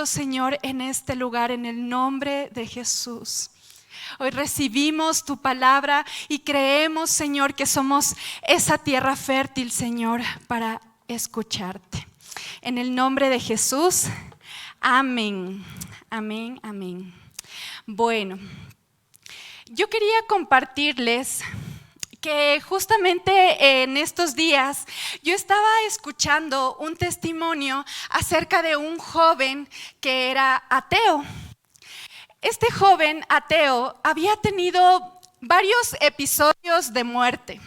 moviendo, Señor, en este lugar, en el nombre de Jesús. Hoy recibimos tu palabra y creemos, Señor, que somos esa tierra fértil, Señor, para escucharte. En el nombre de Jesús, amén, amén, amén. Bueno, yo quería compartirles que justamente en estos días yo estaba escuchando un testimonio acerca de un joven que era ateo. Este joven ateo había tenido varios episodios de muerte.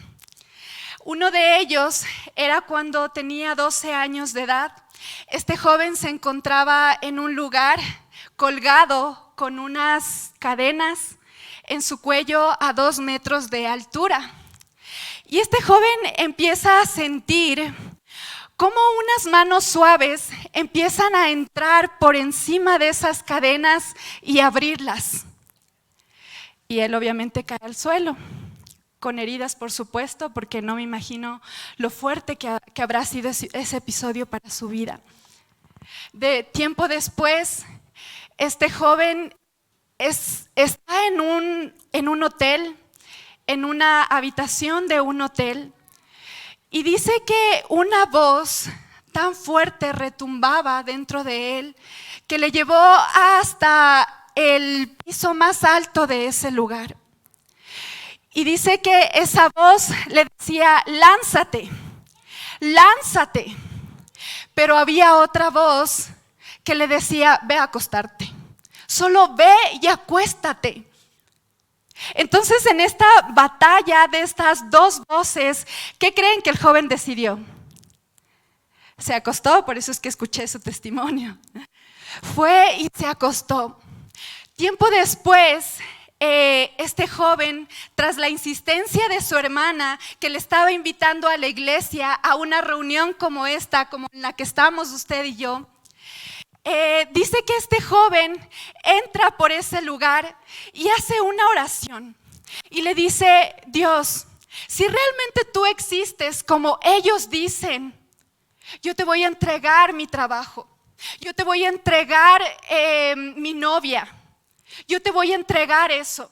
Uno de ellos era cuando tenía 12 años de edad. Este joven se encontraba en un lugar colgado con unas cadenas en su cuello a 2 metros de altura. Y este joven empieza a sentir cómo unas manos suaves empiezan a entrar por encima de esas cadenas y abrirlas. Y él obviamente cae al suelo, con heridas por supuesto, porque no me imagino lo fuerte que habrá sido ese episodio para su vida. De tiempo después, este joven está en un hotel, en una habitación de un hotel, y dice que una voz tan fuerte retumbaba dentro de él que le llevó hasta el piso más alto de ese lugar. Y dice que esa voz le decía, lánzate, lánzate. Pero había otra voz que le decía, ve a acostarte, solo ve y acuéstate. Entonces, en esta batalla de estas dos voces, ¿qué creen que el joven decidió? Se acostó, por eso es que escuché su testimonio. Fue y se acostó. Tiempo después, este joven, tras la insistencia de su hermana, que le estaba invitando a la iglesia a una reunión como esta, como en la que estamos usted y yo, dice que este joven entra por ese lugar y hace una oración y le dice, Dios, si realmente tú existes como ellos dicen, yo te voy a entregar mi trabajo, yo te voy a entregar mi novia, yo te voy a entregar eso.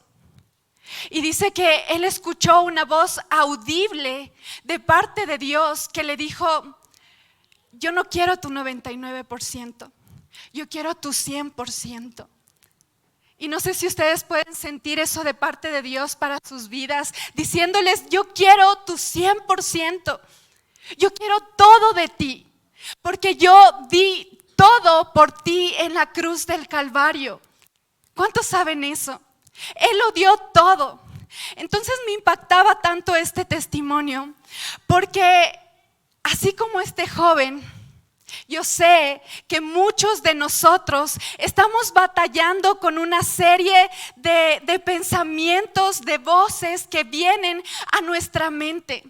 Y dice que él escuchó una voz audible de parte de Dios que le dijo, yo no quiero tu 99%. Yo quiero tu 100%. Y no sé si ustedes pueden sentir eso de parte de Dios para sus vidas, diciéndoles, yo quiero tu 100%. Yo quiero todo de ti, porque yo di todo por ti en la cruz del Calvario. ¿Cuántos saben eso? Él lo dio todo. Entonces me impactaba tanto este testimonio, porque así como este joven, yo sé que muchos de nosotros estamos batallando con una serie de pensamientos, de voces que vienen a nuestra mente.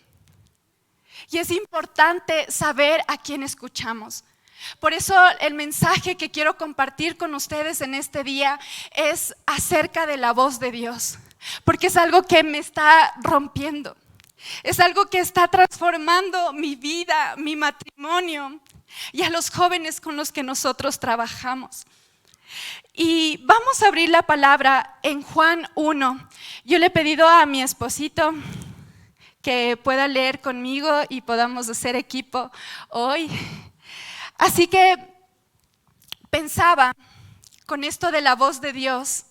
Y es importante saber a quién escuchamos. Por eso el mensaje que quiero compartir con ustedes en este día es acerca de la voz de Dios, porque es algo que me está rompiendo, es algo que está transformando mi vida, mi matrimonio y a los jóvenes con los que nosotros trabajamos. Y vamos a abrir la palabra en Juan 1. Yo le he pedido a mi esposito que pueda leer conmigo y podamos hacer equipo hoy. Así que pensaba con esto de la voz de Dios,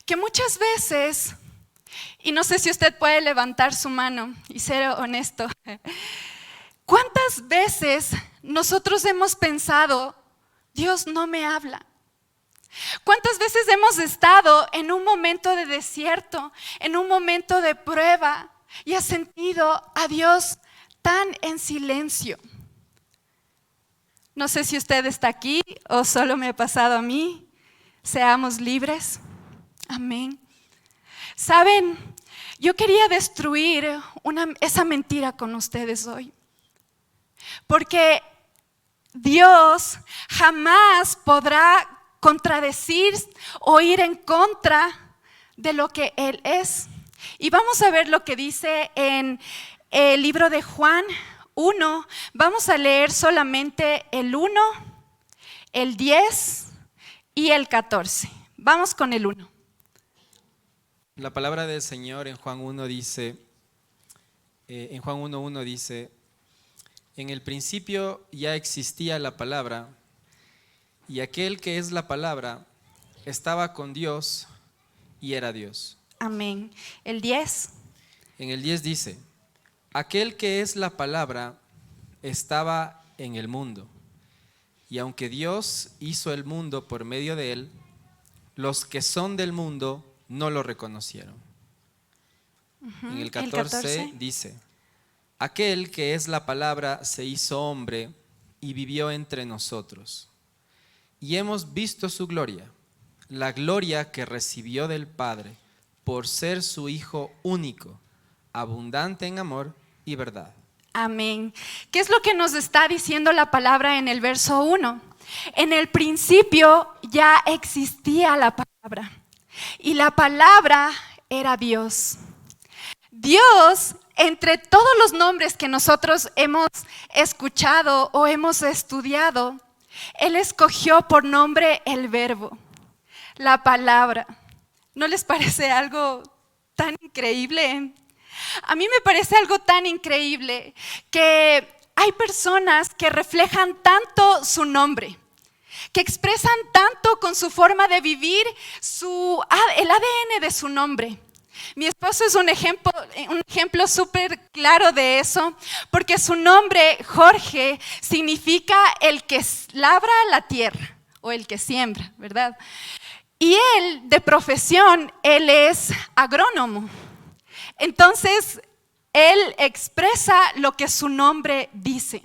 que muchas veces, y no sé si usted puede levantar su mano y ser honesto, ¿cuántas veces nosotros hemos pensado, Dios no me habla? ¿Cuántas veces hemos estado en un momento de desierto, en un momento de prueba y has sentido a Dios tan en silencio? No sé si usted está aquí o solo me ha pasado a mí. Seamos libres. Amén. Saben, yo quería destruir esa mentira con ustedes hoy. Porque Dios jamás podrá contradecir o ir en contra de lo que Él es. Y vamos a ver lo que dice en el libro de Juan 1. Vamos a leer solamente el 1, el 10 y el 14. Vamos con el 1. La palabra del Señor en Juan 1 dice, en Juan 1:1 dice, en el principio ya existía la palabra, y aquel que es la palabra estaba con Dios y era Dios. Amén. El 10. En el 10 dice, aquel que es la palabra estaba en el mundo, y aunque Dios hizo el mundo por medio de él, los que son del mundo no lo reconocieron. En el 14 dice, aquel que es la palabra se hizo hombre y vivió entre nosotros. Y hemos visto su gloria, la gloria que recibió del Padre por ser su Hijo único, abundante en amor y verdad. Amén. ¿Qué es lo que nos está diciendo la palabra en el verso 1? En el principio ya existía la palabra y la palabra era Dios. Dios, entre todos los nombres que nosotros hemos escuchado o hemos estudiado, Él escogió por nombre el verbo, la palabra. ¿No les parece algo tan increíble? A mí me parece algo tan increíble que hay personas que reflejan tanto su nombre, que expresan tanto con su forma de vivir el ADN de su nombre. Mi esposo es un ejemplo súper claro de eso, porque su nombre, Jorge, significa el que labra la tierra o el que siembra, ¿verdad? Y él, de profesión, él es agrónomo. Entonces, él expresa lo que su nombre dice.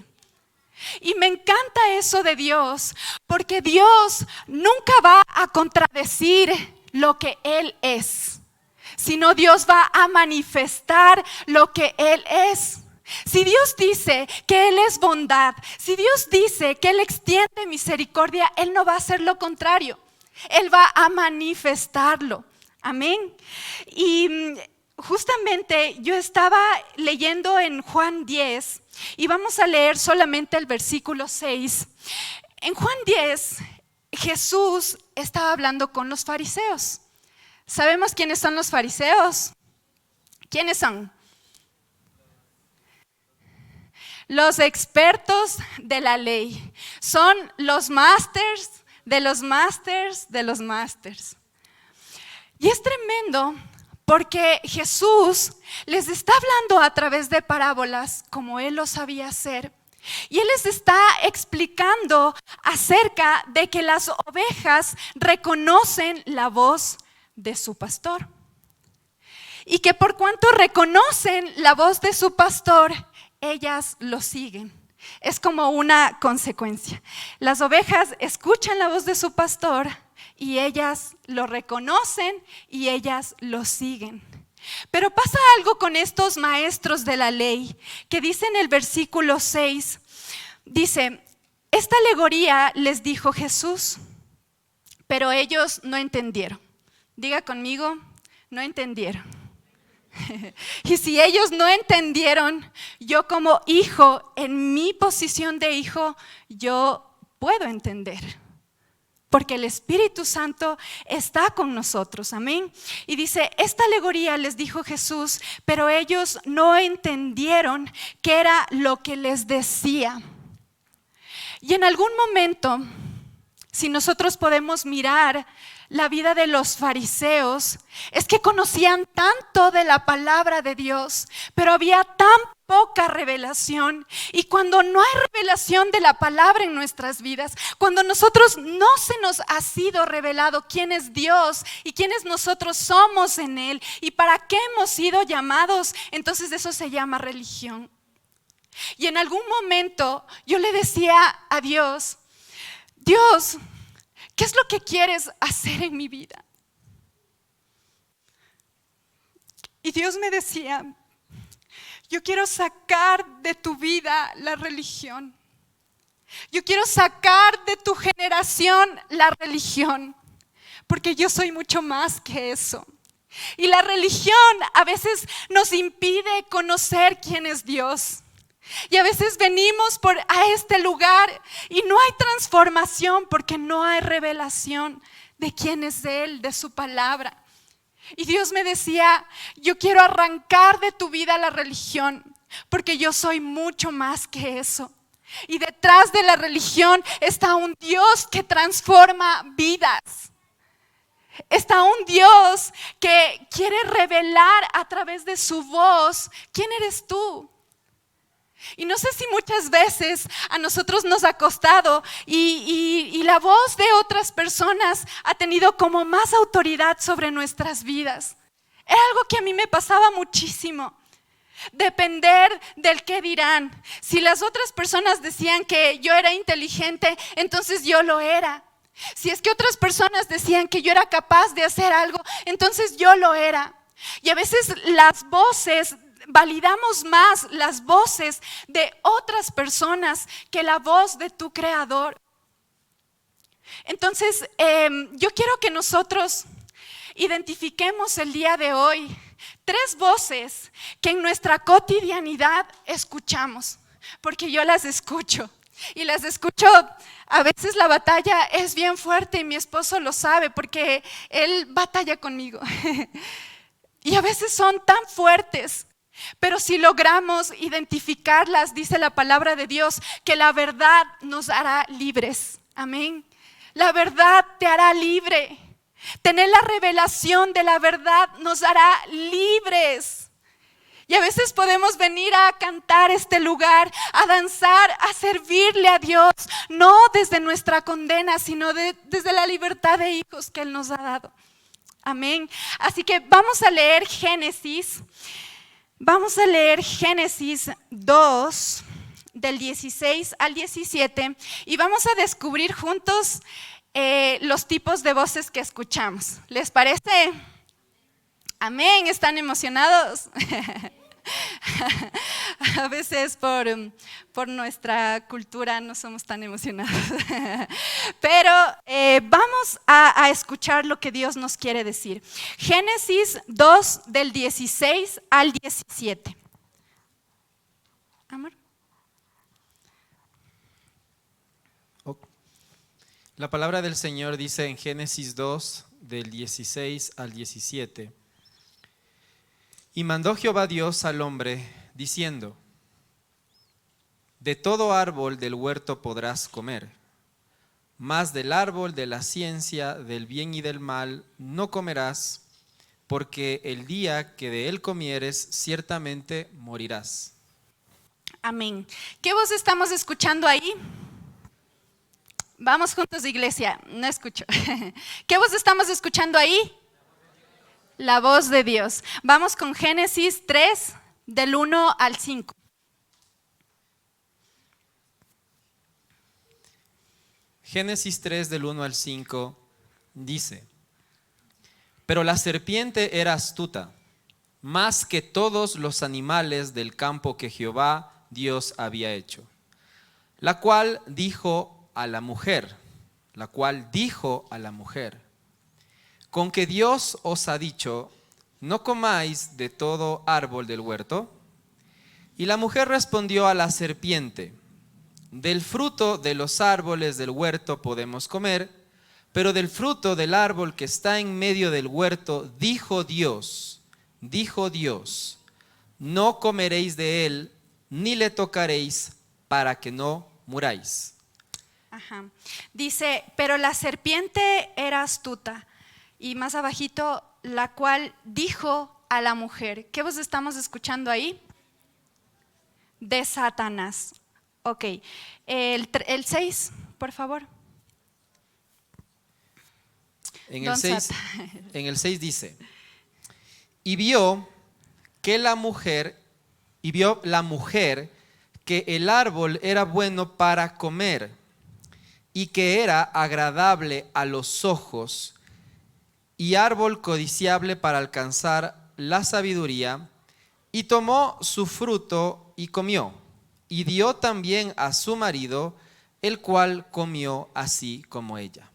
Y me encanta eso de Dios, porque Dios nunca va a contradecir lo que Él es, sino Dios va a manifestar lo que Él es. Si Dios dice que Él es bondad, si Dios dice que Él extiende misericordia, Él no va a hacer lo contrario. Él va a manifestarlo. Amén. Y justamente yo estaba leyendo en Juan 10 y vamos a leer solamente el versículo 6. En Juan 10, Jesús estaba hablando con los fariseos. ¿Sabemos quiénes son los fariseos? ¿Quiénes son? Los expertos de la ley. Son los masters de los masters de los masters. Y es tremendo porque Jesús les está hablando a través de parábolas como Él lo sabía hacer. Y Él les está explicando acerca de que las ovejas reconocen la voz de su pastor. Y que por cuanto reconocen la voz de su pastor, ellas lo siguen. Es como una consecuencia. Las ovejas escuchan la voz de su pastor y ellas lo reconocen y ellas lo siguen. Pero pasa algo con estos maestros de la ley que dice en el versículo 6, dice, esta alegoría les dijo Jesús, pero ellos no entendieron. Diga conmigo, no entendieron. Y si ellos no entendieron, yo como hijo, en mi posición de hijo, yo puedo entender. Porque el Espíritu Santo está con nosotros, amén. Y dice, esta alegoría les dijo Jesús, pero ellos no entendieron qué era lo que les decía. Y en algún momento, si nosotros podemos mirar la vida de los fariseos, es que conocían tanto de la palabra de Dios, pero había tan poca revelación. Y cuando no hay revelación de la palabra en nuestras vidas, cuando nosotros no se nos ha sido revelado quién es Dios y quiénes nosotros somos en Él y para qué hemos sido llamados, entonces eso se llama religión. Y en algún momento yo le decía a Dios, Dios, ¿qué es lo que quieres hacer en mi vida? Y Dios me decía, yo quiero sacar de tu vida la religión. Yo quiero sacar de tu generación la religión, porque yo soy mucho más que eso. Y la religión a veces nos impide conocer quién es Dios. Y a veces venimos a este lugar y no hay transformación porque no hay revelación de quién es Él, de su palabra. Y Dios me decía, yo quiero arrancar de tu vida la religión, porque yo soy mucho más que eso. Y detrás de la religión está un Dios que transforma vidas. Está un Dios que quiere revelar a través de su voz quién eres tú. Y no sé si muchas veces a nosotros nos ha costado y la voz de otras personas ha tenido como más autoridad sobre nuestras vidas. Era algo que a mí me pasaba muchísimo. Depender del qué dirán. Si las otras personas decían que yo era inteligente, entonces yo lo era. Si es que otras personas decían que yo era capaz de hacer algo, entonces yo lo era. Y a veces las voces, validamos más las voces de otras personas que la voz de tu Creador. Entonces, yo quiero que nosotros identifiquemos el día de hoy 3 voces que en nuestra cotidianidad escuchamos, porque yo las escucho. Y las escucho, a veces la batalla es bien fuerte y mi esposo lo sabe porque él batalla conmigo. Y a veces son tan fuertes, pero si logramos identificarlas, dice la palabra de Dios, que la verdad nos hará libres. Amén. La verdad te hará libre. Tener la revelación de la verdad nos hará libres. Y a veces podemos venir a cantar este lugar, a danzar, a servirle a Dios, no desde nuestra condena, sino desde la libertad de hijos que Él nos ha dado. Amén. Así que vamos a leer Génesis 2, del 16 al 17, y vamos a descubrir juntos los tipos de voces que escuchamos. ¿Les parece? Amén. ¿Están emocionados? A veces por nuestra cultura no somos tan emocionados. Pero vamos a escuchar lo que Dios nos quiere decir. Génesis 2 del 16 al 17. Amor. La palabra del Señor dice en Génesis 2 del 16 al 17. Y mandó Jehová Dios al hombre, diciendo: de todo árbol del huerto podrás comer, mas del árbol de la ciencia del bien y del mal no comerás, porque el día que de él comieres, ciertamente morirás. Amén. ¿Qué voz estamos escuchando ahí? Vamos juntos, iglesia. No escucho. ¿Qué voz estamos escuchando ahí? La voz de Dios. Vamos con Génesis 3, del 1 al 5. Génesis 3, del 1 al 5, dice: pero la serpiente era astuta, más que todos los animales del campo que Jehová Dios había hecho, la cual dijo a la mujer, ¿con que Dios os ha dicho, no comáis de todo árbol del huerto? Y la mujer respondió a la serpiente: del fruto de los árboles del huerto podemos comer, pero del fruto del árbol que está en medio del huerto, dijo Dios, no comeréis de él, ni le tocaréis, para que no muráis. Ajá. Dice, pero la serpiente era astuta. Y más abajito, la cual dijo a la mujer. ¿Qué voz estamos escuchando ahí? De Satanás. Ok. El 6, por favor. En el 6 dice: y vio la mujer que el árbol era bueno para comer y que era agradable a los ojos y árbol codiciable para alcanzar la sabiduría, y tomó su fruto y comió, y dio también a su marido, el cual comió así como ella.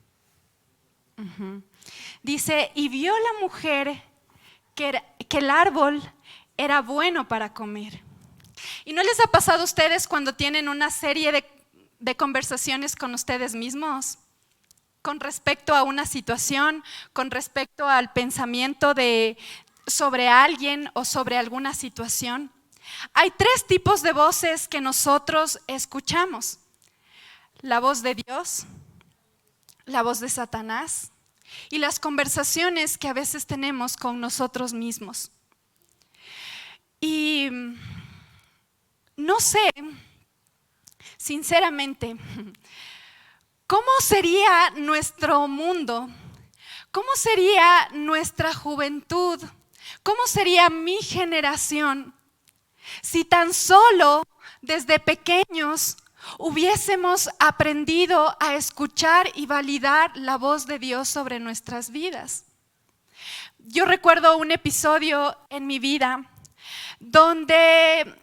Uh-huh. Dice, y vio la mujer que el árbol era bueno para comer. ¿Y no les ha pasado a ustedes cuando tienen una serie de conversaciones con ustedes mismos? Con respecto a una situación, con respecto al pensamiento sobre alguien o sobre alguna situación. Hay 3 tipos de voces que nosotros escuchamos: la voz de Dios, la voz de Satanás y las conversaciones que a veces tenemos con nosotros mismos. Y no sé, sinceramente, ¿cómo sería nuestro mundo? ¿Cómo sería nuestra juventud? ¿Cómo sería mi generación si tan solo desde pequeños hubiésemos aprendido a escuchar y validar la voz de Dios sobre nuestras vidas? Yo recuerdo un episodio en mi vida donde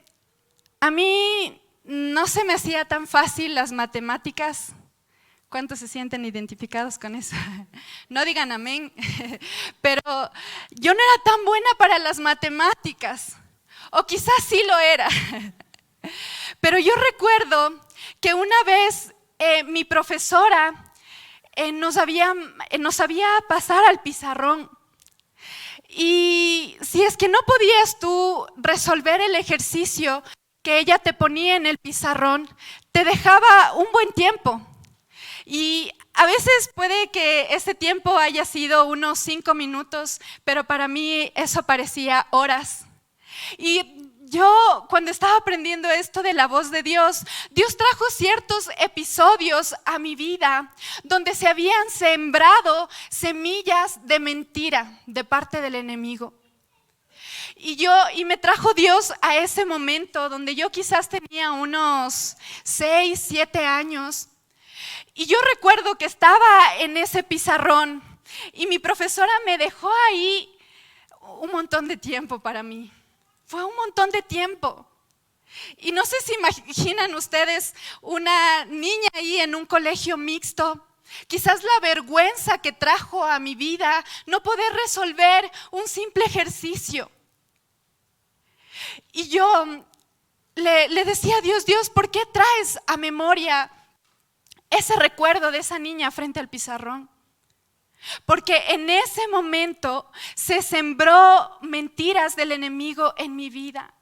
a mí no se me hacía tan fácil las matemáticas. ¿Cuántos se sienten identificados con eso? No digan amén, pero yo no era tan buena para las matemáticas, o quizás sí lo era. Pero yo recuerdo que una vez mi profesora nos había pasar al pizarrón, y si es que no podías tú resolver el ejercicio que ella te ponía en el pizarrón, te dejaba un buen tiempo. Y a veces puede que ese tiempo haya sido unos 5 minutos, pero para mí eso parecía horas. Y yo, cuando estaba aprendiendo esto de la voz de Dios, Dios trajo ciertos episodios a mi vida donde se habían sembrado semillas de mentira de parte del enemigo. Y me trajo Dios a ese momento donde yo quizás tenía unos 6, 7 años. Y yo recuerdo que estaba en ese pizarrón y mi profesora me dejó ahí un montón de tiempo para mí. Fue un montón de tiempo. Y no sé si imaginan ustedes una niña ahí en un colegio mixto. Quizás la vergüenza que trajo a mi vida no poder resolver un simple ejercicio. Y yo le decía a Dios, Dios, ¿por qué traes a memoria ese recuerdo de esa niña frente al pizarrón? Porque en ese momento se sembró mentiras del enemigo en mi vida.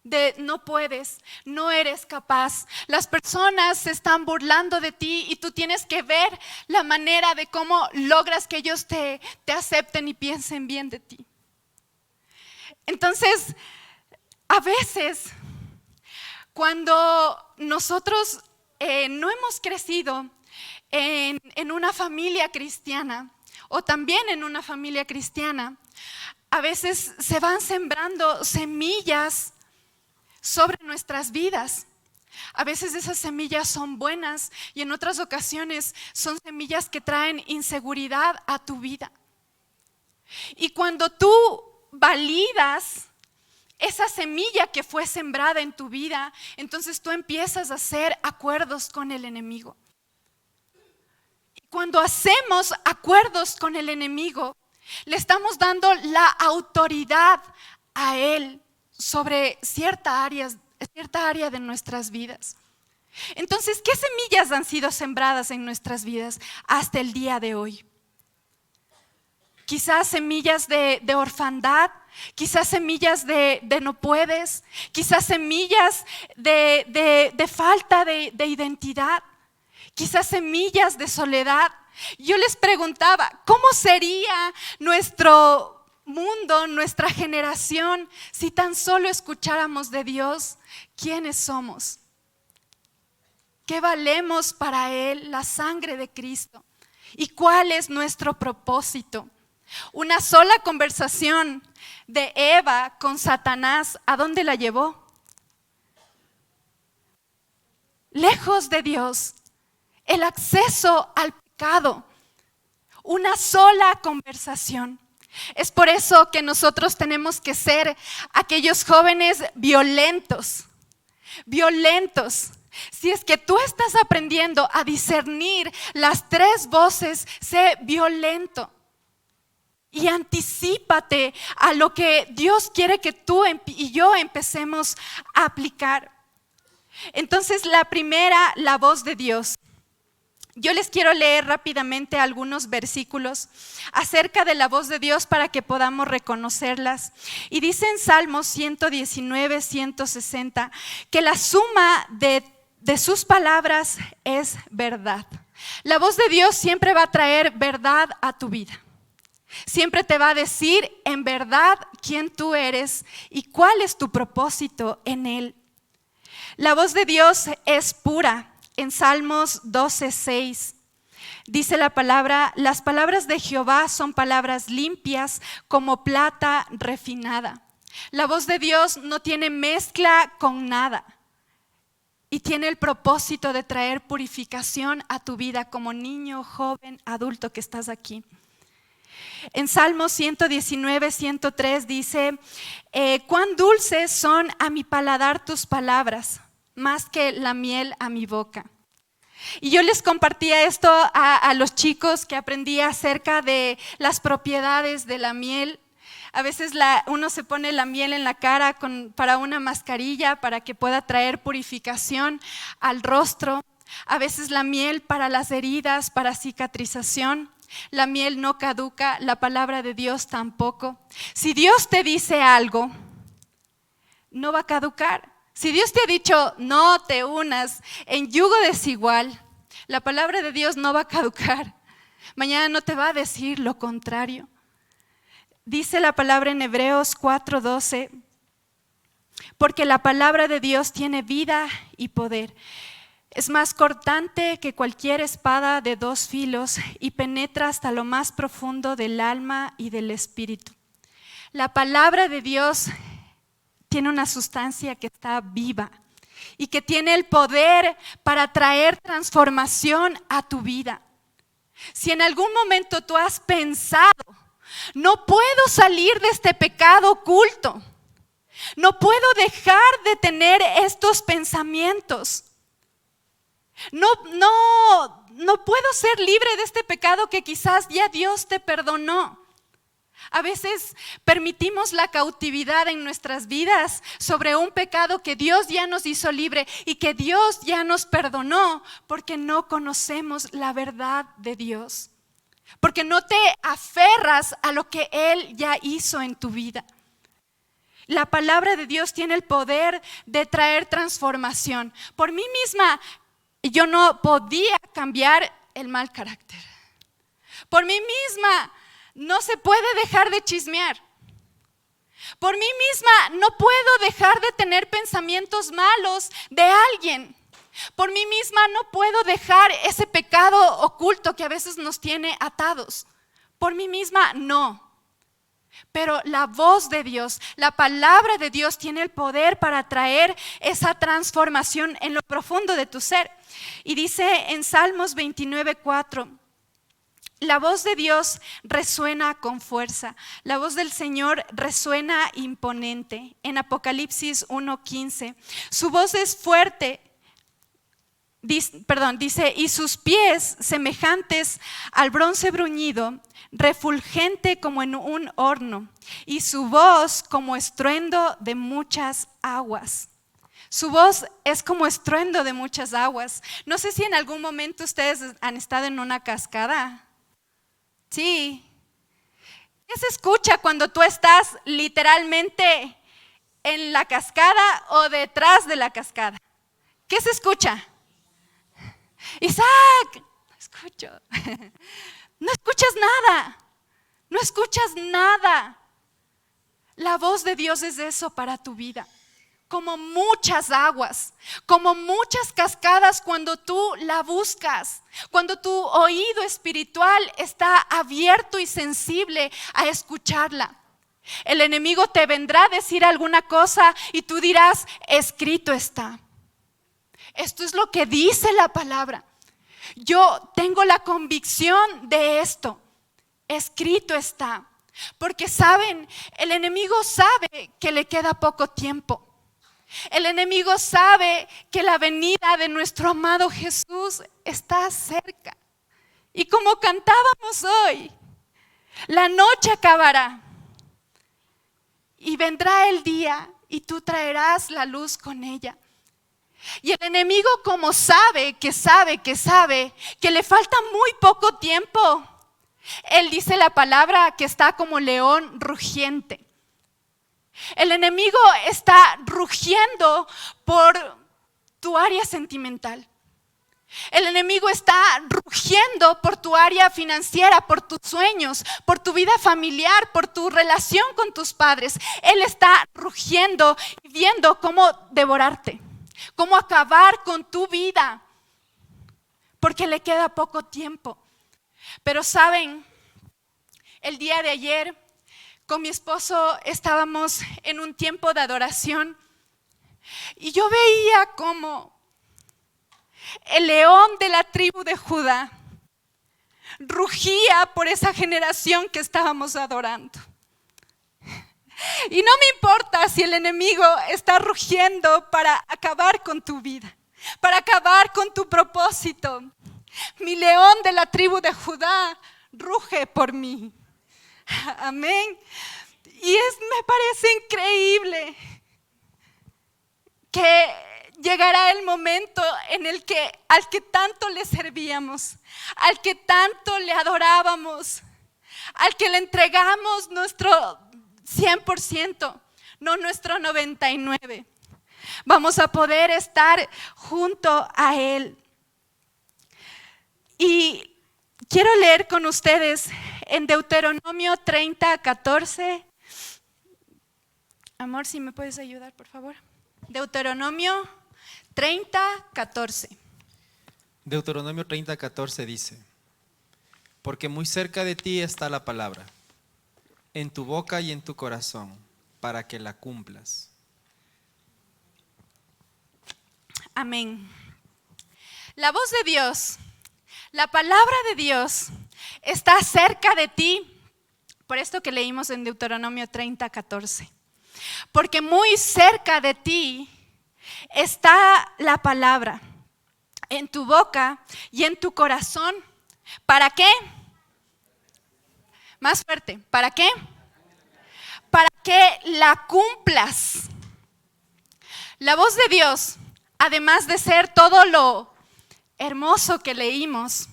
De no puedes, no eres capaz, las personas se están burlando de ti y tú tienes que ver la manera de cómo logras que ellos te acepten y piensen bien de ti. Entonces, a veces, cuando nosotros no hemos crecido en una familia cristiana o también en una familia cristiana, a veces se van sembrando semillas sobre nuestras vidas. A veces esas semillas son buenas y en otras ocasiones son semillas que traen inseguridad a tu vida. Y cuando tú validas esa semilla que fue sembrada en tu vida, entonces tú empiezas a hacer acuerdos con el enemigo. Y cuando hacemos acuerdos con el enemigo, le estamos dando la autoridad a él sobre cierta área de nuestras vidas. Entonces, ¿qué semillas han sido sembradas en nuestras vidas hasta el día de hoy? Quizás semillas de orfandad, quizás semillas de no puedes, quizás semillas de falta de identidad, quizás semillas de soledad. Yo les preguntaba, ¿cómo sería nuestro mundo, nuestra generación, si tan solo escucháramos de Dios quiénes somos? ¿Qué valemos para Él, la sangre de Cristo? ¿Y cuál es nuestro propósito? Una sola conversación de Eva con Satanás, ¿a dónde la llevó? Lejos de Dios, el acceso al pecado, una sola conversación. Es por eso que nosotros tenemos que ser aquellos jóvenes violentos. Si es que tú estás aprendiendo a discernir las 3 voces, sé violento. y anticípate a lo que Dios quiere que tú y yo empecemos a aplicar. Entonces, la primera, la voz de Dios. Yo les quiero leer rápidamente algunos versículos acerca de la voz de Dios para que podamos reconocerlas. Y dice en Salmos 119, 160, que la suma de sus palabras es verdad. La voz de Dios siempre va a traer verdad a tu vida. Siempre te va a decir en verdad quién tú eres y cuál es tu propósito en Él. La voz de Dios es pura. En Salmos 12:6 dice la palabra: las palabras de Jehová son palabras limpias como plata refinada. La voz de Dios no tiene mezcla con nada y tiene el propósito de traer purificación a tu vida como niño, joven, adulto que estás aquí. En Salmos 119, 103 dice: cuán dulces son a mi paladar tus palabras, más que la miel a mi boca. Y yo les compartía esto a los chicos que aprendí acerca de las propiedades de la miel. A veces uno se pone la miel en la cara para una mascarilla para que pueda traer purificación al rostro. A veces la miel para las heridas, para cicatrización. La miel no caduca, la palabra de Dios tampoco. Si Dios te dice algo, no va a caducar. Si Dios te ha dicho no te unas en yugo desigual, la palabra de Dios no va a caducar. Mañana no te va a decir lo contrario. Dice la palabra en Hebreos 4:12, porque la palabra de Dios tiene vida y poder. Es más cortante que cualquier espada de dos filos y penetra hasta lo más profundo del alma y del espíritu. La palabra de Dios tiene una sustancia que está viva y que tiene el poder para traer transformación a tu vida. Si en algún momento tú has pensado, no puedo salir de este pecado oculto, no puedo dejar de tener estos pensamientos, no puedo ser libre de este pecado que quizás ya Dios te perdonó. A veces permitimos la cautividad en nuestras vidas sobre un pecado que Dios ya nos hizo libre y que Dios ya nos perdonó porque no conocemos la verdad de Dios, porque no te aferras a lo que Él ya hizo en tu vida. La palabra de Dios tiene el poder de traer transformación. Por mí misma, yo no podía cambiar el mal carácter. Por mí misma, no se puede dejar de chismear. Por mí misma no puedo dejar de tener pensamientos malos de alguien. Por mí misma no puedo dejar ese pecado oculto que a veces nos tiene atados. Por mí misma no. Pero la voz de Dios, la palabra de Dios tiene el poder para traer esa transformación en lo profundo de tu ser. Y dice en Salmos 29:4, la voz de Dios resuena con fuerza, la voz del Señor resuena imponente. En Apocalipsis 1:15, su voz es fuerte, dice, y sus pies semejantes al bronce bruñido, refulgente como en un horno, y su voz como estruendo de muchas aguas. Su voz es como estruendo de muchas aguas. No sé si en algún momento ustedes han estado en una cascada. Sí. ¿Qué se escucha cuando tú estás literalmente en la cascada o detrás de la cascada? ¿Qué se escucha? Isaac, no escucho. No escuchas nada. No escuchas nada. La voz de Dios es eso para tu vida. Como muchas aguas, como muchas cascadas cuando tú la buscas, cuando tu oído espiritual está abierto y sensible a escucharla. El enemigo te vendrá a decir alguna cosa y tú dirás, escrito está. Esto es lo que dice la palabra. Yo tengo la convicción de esto. Escrito está. Porque saben, el enemigo sabe que le queda poco tiempo. El enemigo sabe que la venida de nuestro amado Jesús está cerca. Y como cantábamos hoy, La noche acabará y vendrá el día y tú traerás la luz con ella. Y el enemigo, como sabe que le falta muy poco tiempo, él dice la palabra que está como león rugiente. El enemigo está rugiendo por tu área sentimental. El enemigo está rugiendo por tu área financiera, por tus sueños, por tu vida familiar, por tu relación con tus padres. Él está rugiendo y viendo cómo devorarte, cómo acabar con tu vida, porque le queda poco tiempo. Pero saben, el día de ayer con mi esposo estábamos en un tiempo de adoración y yo veía cómo el león de la tribu de Judá rugía por esa generación que estábamos adorando. Y no me importa si el enemigo está rugiendo para acabar con tu vida, para acabar con tu propósito. Mi león de la tribu de Judá ruge por mí. Amén. Y me parece increíble que llegará el momento en el que al que tanto le servíamos, al que tanto le adorábamos, al que le entregamos nuestro 100%, no nuestro 99%, vamos a poder estar junto a Él. Y quiero leer con ustedes en Deuteronomio 30:14. Amor, si me puedes ayudar, por favor. Deuteronomio 30:14. Deuteronomio 30:14 dice: porque muy cerca de ti está la palabra, en tu boca y en tu corazón, para que la cumplas. Amén. La voz de Dios, la palabra de Dios está cerca de ti, por esto que leímos en Deuteronomio 30:14. Porque muy cerca de ti está la palabra, en tu boca y en tu corazón. ¿Para qué? Más fuerte, ¿para qué? Para que la cumplas. La voz de Dios, además de ser todo lo hermoso que leímos,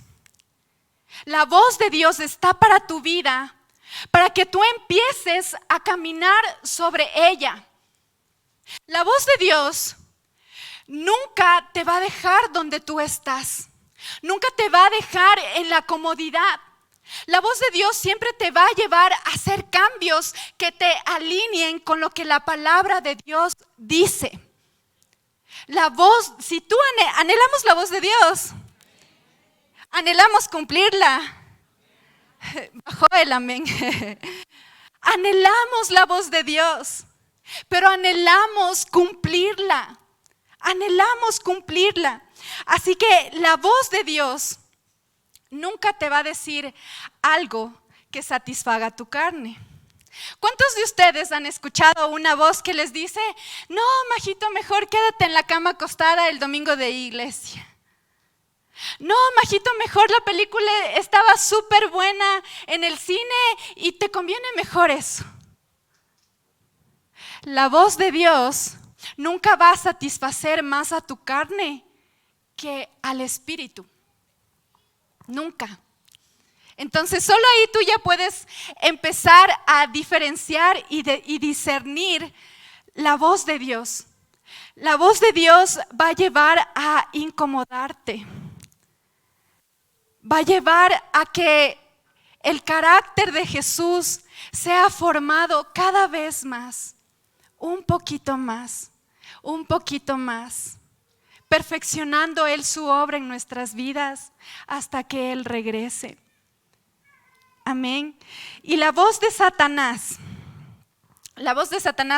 la voz de Dios está para tu vida, para que tú empieces a caminar sobre ella. La voz de Dios nunca te va a dejar donde tú estás, nunca te va a dejar en la comodidad. La voz de Dios siempre te va a llevar a hacer cambios que te alineen con lo que la palabra de Dios dice. La voz, si tú anhelamos la voz de Dios, anhelamos cumplirla. Bajó el amén. Anhelamos la voz de Dios, pero anhelamos cumplirla. Anhelamos cumplirla. Así que la voz de Dios nunca te va a decir algo que satisfaga tu carne. ¿Cuántos de ustedes han escuchado una voz que les dice: no, Majito, mejor quédate en la cama acostada el domingo de iglesia? No, Majito, mejor la película estaba súper buena en el cine y te conviene mejor eso. La voz de Dios nunca va a satisfacer más a tu carne que al espíritu. Nunca. Entonces solo ahí tú ya puedes empezar a diferenciar y discernir la voz de Dios. La voz de Dios va a llevar a incomodarte. Va a llevar a que el carácter de Jesús sea formado cada vez más, un poquito más, perfeccionando Él su obra en nuestras vidas hasta que Él regrese. Amén. Y la voz de Satanás,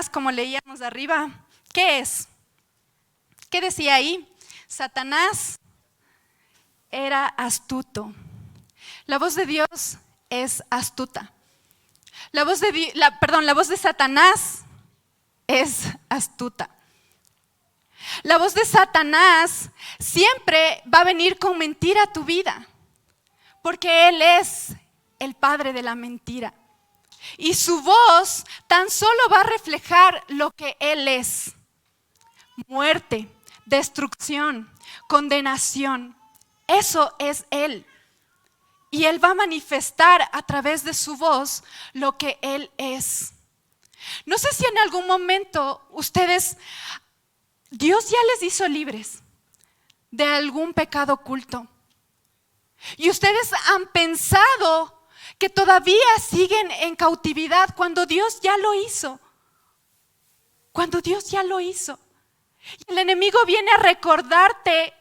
como leíamos arriba, ¿qué es? ¿Qué decía ahí? Satanás era astuto. La voz de Dios es astuta. La voz de Satanás es astuta. La voz de Satanás siempre va a venir con mentira a tu vida, porque él es el padre de la mentira. Y su voz tan solo va a reflejar lo que Él es: muerte, destrucción, condenación. Eso es Él. Y Él va a manifestar a través de su voz lo que Él es. No sé si en algún momento Dios ya les hizo libres de algún pecado oculto. Y ustedes han pensado que todavía siguen en cautividad cuando Dios ya lo hizo. Cuando Dios ya lo hizo. Y el enemigo viene a recordarte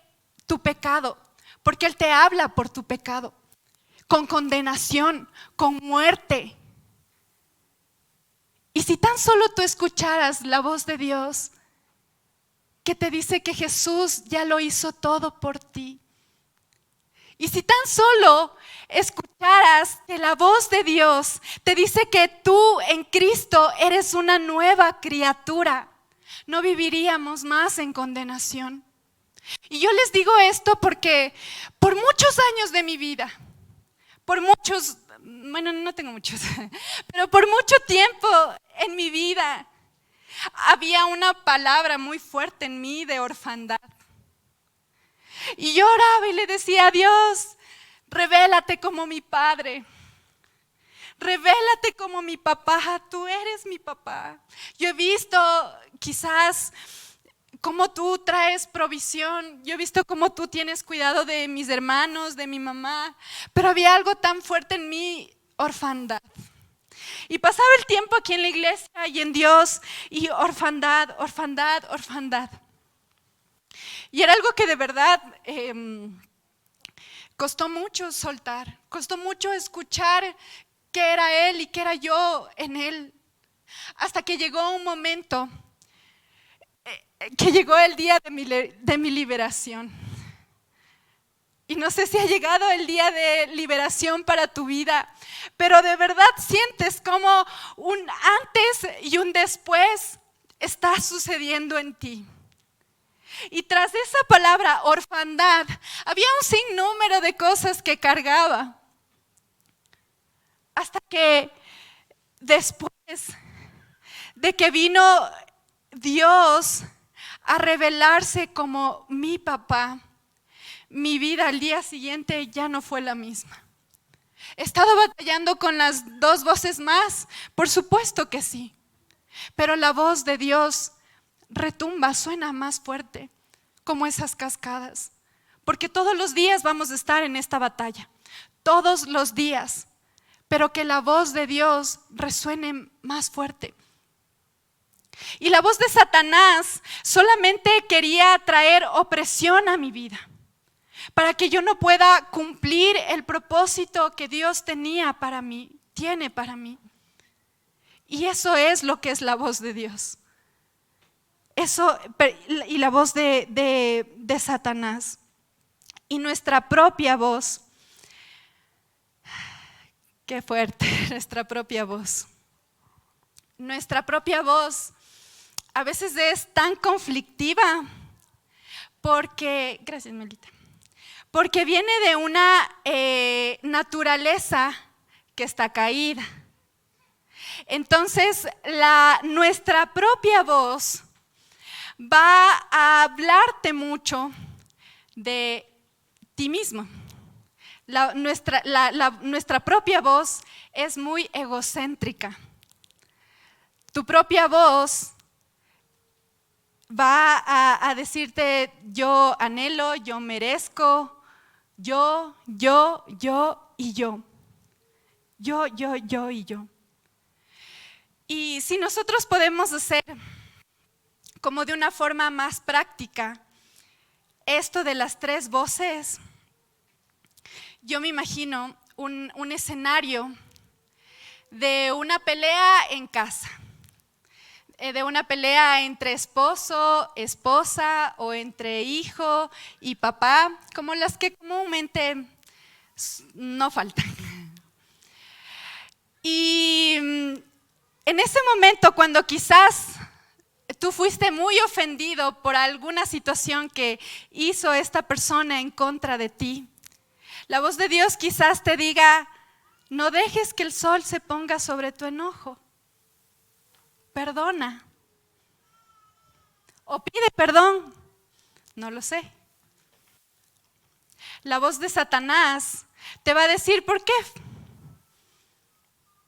tu pecado, porque Él te habla por tu pecado, con condenación, con muerte. Y si tan solo tú escucharas la voz de Dios, que te dice que Jesús ya lo hizo todo por ti. Y si tan solo escucharas que la voz de Dios te dice que tú en Cristo eres una nueva criatura, no viviríamos más en condenación. Y yo les digo esto porque por muchos años de mi vida, no tengo muchos, pero por mucho tiempo en mi vida había una palabra muy fuerte en mí de orfandad. Y yo oraba y le decía a Dios: revélate como mi padre, revélate como mi papá, tú eres mi papá. Yo he visto quizás cómo tú traes provisión, yo he visto cómo tú tienes cuidado de mis hermanos, de mi mamá, pero había algo tan fuerte en mí: orfandad. Y pasaba el tiempo aquí en la iglesia y en Dios, y orfandad, orfandad, orfandad. Y era algo que de verdad costó mucho soltar, costó mucho escuchar qué era Él y qué era yo en Él. Hasta que llegó un momento, que llegó el día de mi liberación. Y no sé si ha llegado el día de liberación para tu vida, pero de verdad sientes como un antes y un después está sucediendo en ti. Y tras esa palabra orfandad, había un sinnúmero de cosas que cargaba. Hasta que después de que vino Dios a revelarse como mi papá, mi vida al día siguiente ya no fue la misma. ¿He estado batallando con las dos voces más? Por supuesto que sí. Pero la voz de Dios retumba, suena más fuerte, como esas cascadas. Porque todos los días vamos a estar en esta batalla. Todos los días. Pero que la voz de Dios resuene más fuerte. Y la voz de Satanás solamente quería traer opresión a mi vida, para que yo no pueda cumplir el propósito que Dios tenía para mí, tiene para mí. Y eso es lo que es la voz de Dios. Eso, y la voz de Satanás. Y nuestra propia voz. Qué fuerte, nuestra propia voz. Nuestra propia voz a veces es tan conflictiva porque, gracias Melita, porque viene de una naturaleza que está caída. Entonces, nuestra propia voz va a hablarte mucho de ti mismo. Nuestra propia voz es muy egocéntrica. Tu propia voz va a decirte: yo anhelo, yo merezco, yo y yo. Yo y yo. Y si nosotros podemos hacer como de una forma más práctica esto de las tres voces, yo me imagino un escenario de una pelea en casa, de una pelea entre esposo, esposa o entre hijo y papá, como las que comúnmente no faltan. Y en ese momento, cuando quizás tú fuiste muy ofendido por alguna situación que hizo esta persona en contra de ti, la voz de Dios quizás te diga: No dejes que el sol se ponga sobre tu enojo. Perdona. O pide perdón. No lo sé. La voz de Satanás te va a decir, ¿por qué?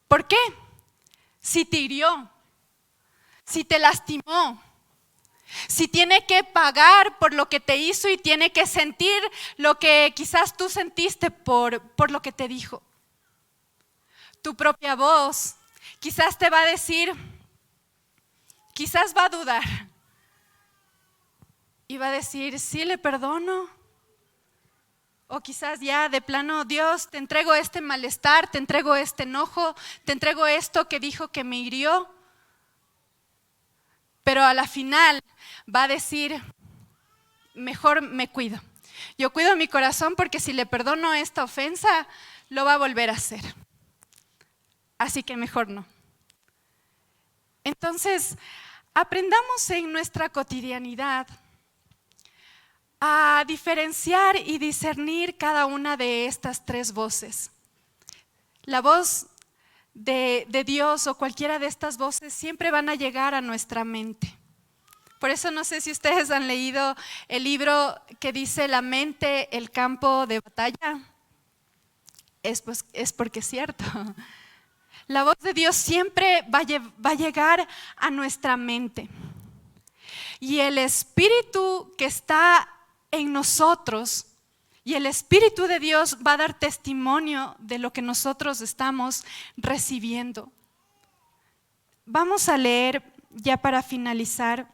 ¿Por qué? Si te hirió, si te lastimó, si tiene que pagar por lo que te hizo y tiene que sentir lo que quizás tú sentiste por lo que te dijo. Tu propia voz quizás te va a decir, quizás va a dudar y va a decir, sí le perdono. O quizás ya de plano, Dios, te entrego este malestar, te entrego este enojo, te entrego esto que dijo que me hirió. Pero a la final va a decir, mejor me cuido. Yo cuido mi corazón porque si le perdono esta ofensa, lo va a volver a hacer. Así que mejor no. Entonces, aprendamos en nuestra cotidianidad a diferenciar y discernir cada una de estas tres voces. La voz de Dios o cualquiera de estas voces siempre van a llegar a nuestra mente. Por eso no sé si ustedes han leído el libro que dice La mente, el campo de batalla. Es porque es cierto. La voz de Dios siempre va a llegar a nuestra mente. Y el Espíritu que está en nosotros y el Espíritu de Dios va a dar testimonio de lo que nosotros estamos recibiendo. Vamos a leer ya para finalizar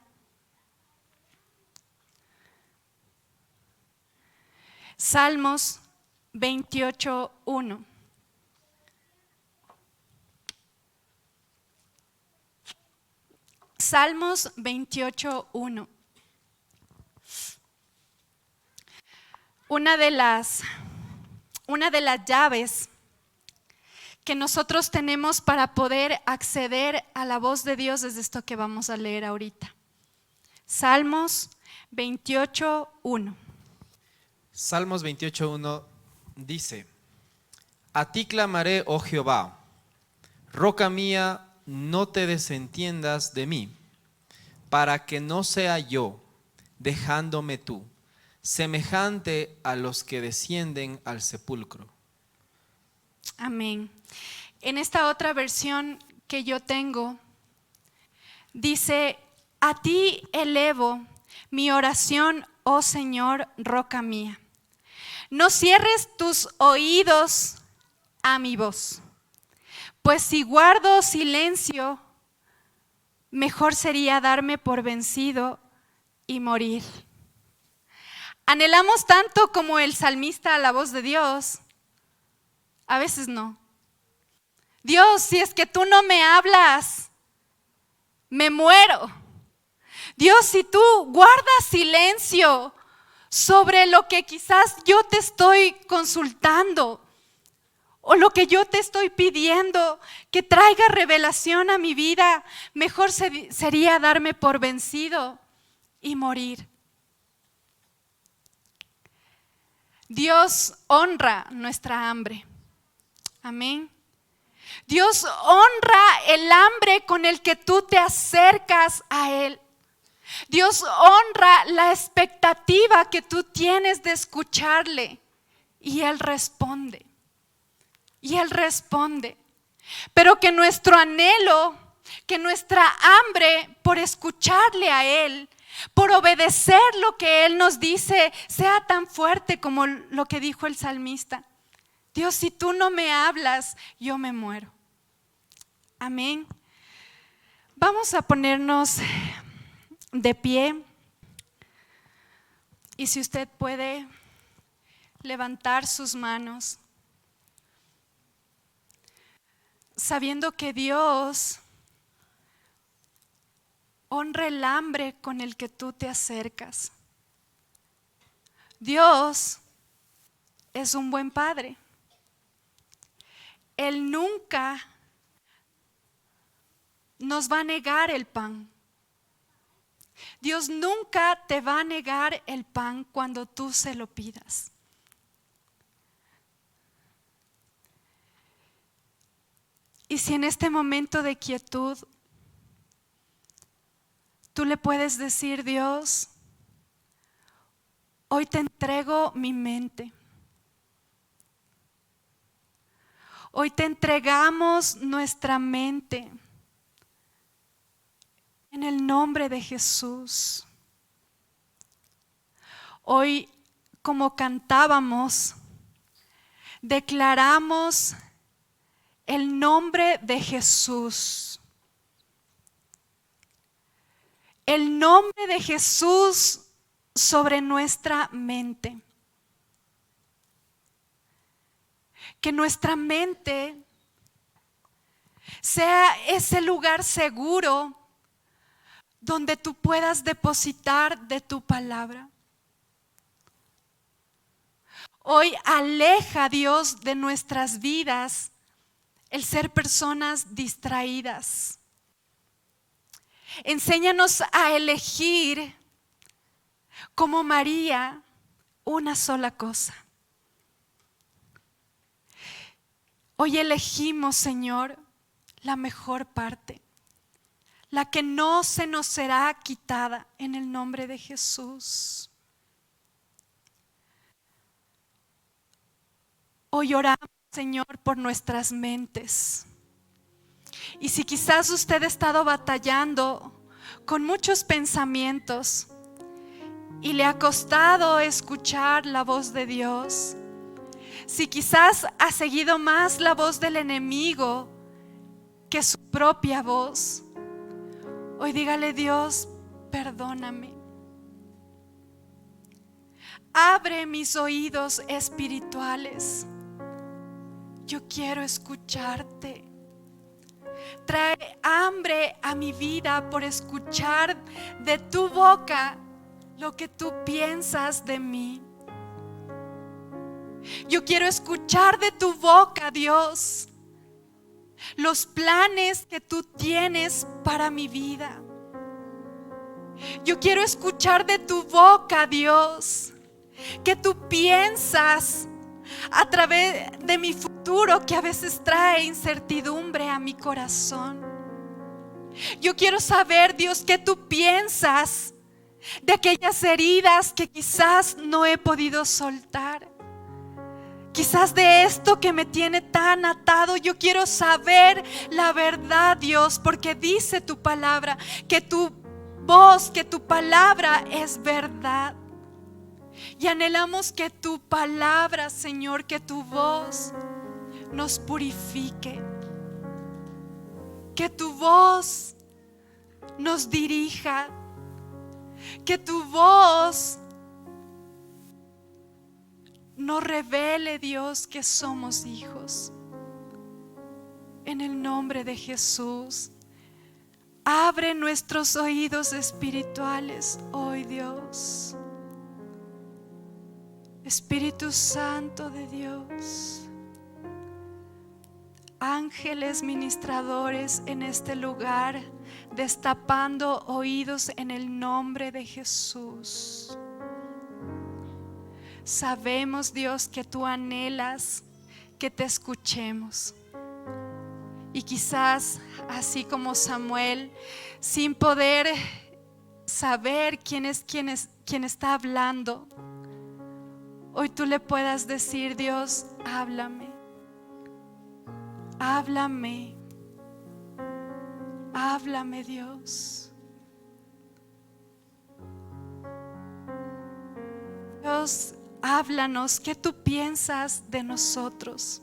Salmos 28:1. Salmos 28:1. Una de las llaves que nosotros tenemos para poder acceder a la voz de Dios es esto que vamos a leer ahorita. Salmos 28:1. Salmos 28:1 dice: A ti clamaré, oh Jehová, roca mía, no te desentiendas de mí, para que no sea yo, dejándome tú, semejante a los que descienden al sepulcro. Amén. En esta otra versión que yo tengo, dice: a ti elevo mi oración, oh Señor, roca mía. No cierres tus oídos a mi voz, pues si guardo silencio, mejor sería darme por vencido y morir. Anhelamos tanto como el salmista a la voz de Dios. A veces no. Dios, si es que tú no me hablas, me muero. Dios, si tú guardas silencio sobre lo que quizás yo te estoy consultando o lo que yo te estoy pidiendo que traiga revelación a mi vida, mejor sería darme por vencido y morir. Dios honra nuestra hambre. Amén. Dios honra el hambre con el que tú te acercas a Él. Dios honra la expectativa que tú tienes de escucharle. Y Él responde. Y Él responde. Pero que nuestro anhelo, que nuestra hambre por escucharle a Él, por obedecer lo que Él nos dice, sea tan fuerte como lo que dijo el salmista. Dios, si tú no me hablas, yo me muero. Amén. Vamos a ponernos de pie. Y si usted puede levantar sus manos, sabiendo que Dios honra el hambre con el que tú te acercas. Dios es un buen padre. Él nunca nos va a negar el pan. Dios nunca te va a negar el pan cuando tú se lo pidas. Y si en este momento de quietud tú le puedes decir: Dios, hoy te entrego mi mente. Hoy te entregamos nuestra mente en el nombre de Jesús. Hoy, como cantábamos, declaramos el nombre de Jesús. El nombre de Jesús sobre nuestra mente. Que nuestra mente sea ese lugar seguro donde tú puedas depositar de tu palabra. Hoy aleja, Dios, de nuestras vidas el ser personas distraídas. Enséñanos a elegir como María una sola cosa. Hoy elegimos, Señor, la mejor parte, la que no se nos será quitada en el nombre de Jesús. Hoy oramos, Señor, por nuestras mentes. Y si quizás usted ha estado batallando con muchos pensamientos y le ha costado escuchar la voz de Dios, si quizás ha seguido más la voz del enemigo que su propia voz, hoy dígale: Dios, perdóname. Abre mis oídos espirituales. Yo quiero escucharte. Trae hambre a mi vida por escuchar de tu boca lo que tú piensas de mí. Yo quiero escuchar de tu boca, Dios, los planes que tú tienes para mi vida. Yo quiero escuchar de tu boca, Dios, que tú piensas a través de mi futuro, que a veces trae incertidumbre a mi corazón. Yo quiero saber, Dios, que tú piensas de aquellas heridas que quizás no he podido soltar. Quizás de esto que me tiene tan atado. Yo quiero saber la verdad, Dios, porque dice tu palabra que tu voz, que tu palabra es verdad. Y anhelamos que tu palabra, Señor, que tu voz nos purifique. Que tu voz nos dirija. Que tu voz nos revele, Dios, que somos hijos. En el nombre de Jesús, abre nuestros oídos espirituales hoy, Dios. Espíritu Santo de Dios, ángeles ministradores en este lugar, destapando oídos en el nombre de Jesús. Sabemos, Dios, que tú anhelas que te escuchemos. Y quizás, así como Samuel, sin poder saber quién está hablando, hoy tú le puedas decir: Dios, háblame. Háblame. Háblame, Dios. Dios, háblanos. ¿Qué tú piensas de nosotros?